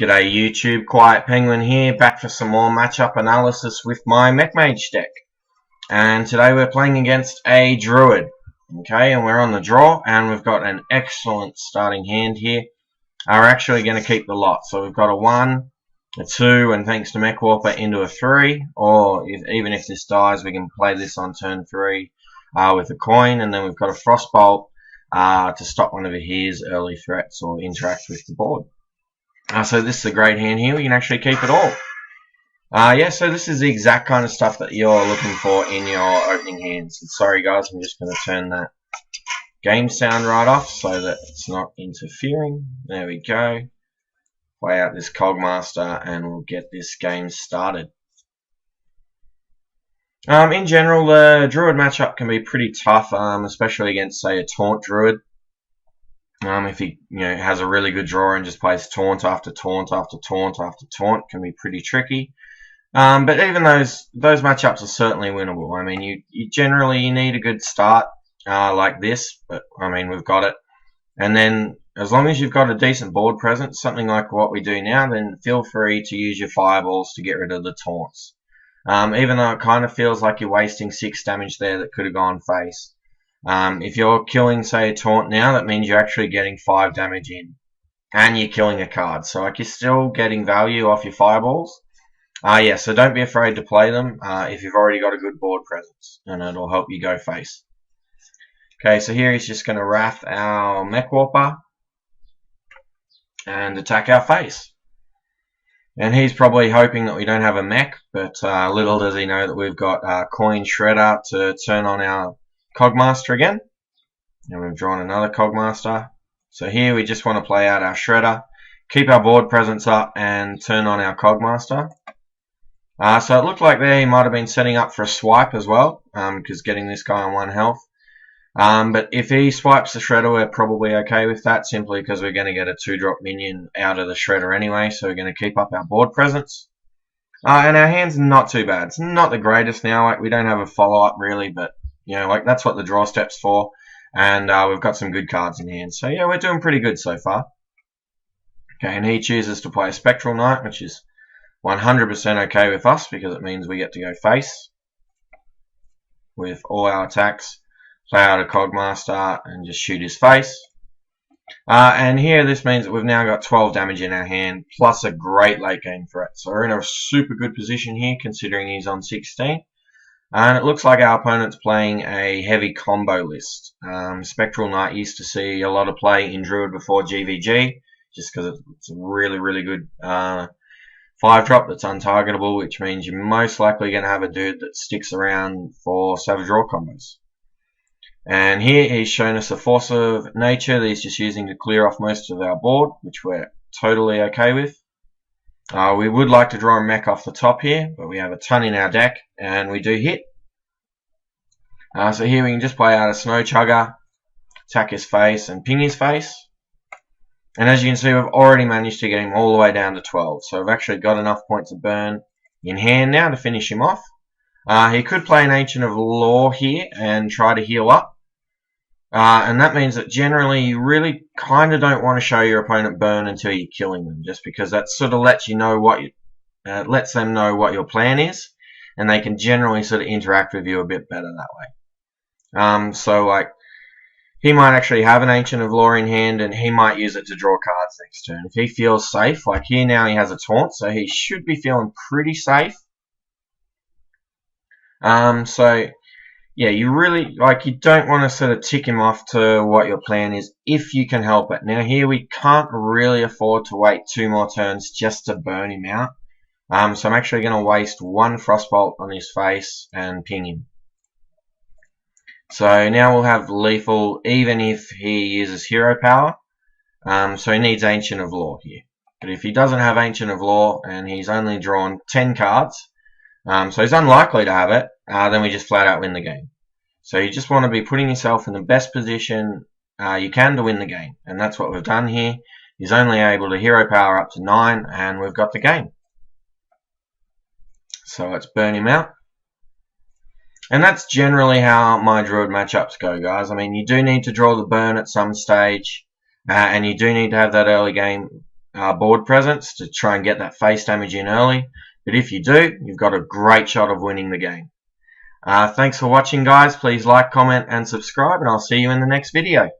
G'day YouTube, QuietPenguin here, back for some more matchup analysis with my MechMage deck. And today we're playing against a Druid. Okay, and we're on the draw, and we've got an excellent starting hand here. We're actually going to keep the lot. So we've got a 1, a 2, and thanks to MechWarper into a 3. Or even if this dies, we can play this on turn 3 with a coin. And then we've got a Frostbolt to stop one of his early threats or interact with the board. So this is a great hand here. We can actually keep it all. So this is the exact kind of stuff that you're looking for in your opening hands. And sorry guys, I'm just going to turn that game sound right off so that it's not interfering. There we go. Play out this Cogmaster and we'll get this game started. In general, the Druid matchup can be pretty tough, especially against, say, a Taunt Druid. If he has a really good draw and just plays taunt after taunt after taunt after taunt, can be pretty tricky. But even those matchups are certainly winnable. I mean, you generally need a good start like this, but I mean we've got it. And then as long as you've got a decent board presence, something like what we do now, then feel free to use your fireballs to get rid of the taunts. Even though it kind of feels like you're wasting 6 damage there that could have gone face. If you're killing, say, a taunt now, that means you're actually getting 5 damage in. And you're killing a card. So, like, you're still getting value off your fireballs. So don't be afraid to play them if you've already got a good board presence. And it'll help you go face. Okay, so here he's just going to Wrath our MechWarper. And attack our face. And he's probably hoping that we don't have a mech. But little does he know that we've got Coin Shredder to turn on our Cogmaster again, and we've drawn another Cogmaster. So here we just want to play out our Shredder, keep our board presence up, and turn on our Cogmaster. So it looked like there he might have been setting up for a swipe as well, because getting this guy on 1 health. But if he swipes the Shredder, we're probably okay with that, simply because we're going to get a 2-drop minion out of the Shredder anyway, so we're going to keep up our board presence. And our hand's not too bad. It's not the greatest now. Like, we don't have a follow-up really, but that's what the draw step's for. And we've got some good cards in hand. So, yeah, we're doing pretty good so far. Okay, and he chooses to play a Spectral Knight, which is 100% okay with us, because it means we get to go face with all our attacks, play out a Cogmaster, and just shoot his face. And here, this means that we've now got 12 damage in our hand, plus a great late game threat. So we're in a super good position here, considering he's on 16. And it looks like our opponent's playing a heavy combo list. Spectral Knight used to see a lot of play in Druid before GVG, just because it's a really, really good 5-drop that's untargetable, which means you're most likely going to have a dude that sticks around for Savage Raw combos. And here he's shown us a Force of Nature that he's just using to clear off most of our board, which we're totally okay with. We would like to draw a mech off the top here, but we have a ton in our deck, and we do hit. So here we can just play out a Snow Chugger, attack his face, and ping his face. And as you can see, we've already managed to get him all the way down to 12. So we've actually got enough points of burn in hand now to finish him off. He could play an Ancient of Law here and try to heal up. And that means that generally you really kind of don't want to show your opponent burn until you're killing them, just because that sort of lets you know lets them know what your plan is, and they can generally sort of interact with you a bit better that way. So like he might actually have an Ancient of Law in hand, and he might use it to draw cards next turn. If he feels safe, like here now he has a taunt, so he should be feeling pretty safe. Yeah, you really, you don't want to sort of tick him off to what your plan is if you can help it. Now here we can't really afford to wait 2 more turns just to burn him out. So I'm actually going to waste 1 Frostbolt on his face and ping him. So now we'll have lethal even if he uses hero power. So he needs Ancient of Law here. But if he doesn't have Ancient of Law and he's only drawn 10 cards, so he's unlikely to have it, then we just flat out win the game. So you just want to be putting yourself in the best position you can to win the game. And that's what we've done here. He's only able to hero power up to 9, and we've got the game. So let's burn him out. And that's generally how my Druid matchups go, guys. I mean, you do need to draw the burn at some stage, and you do need to have that early game board presence to try and get that face damage in early. But if you do, you've got a great shot of winning the game. Thanks for watching, guys. Please like, comment, and subscribe, and I'll see you in the next video.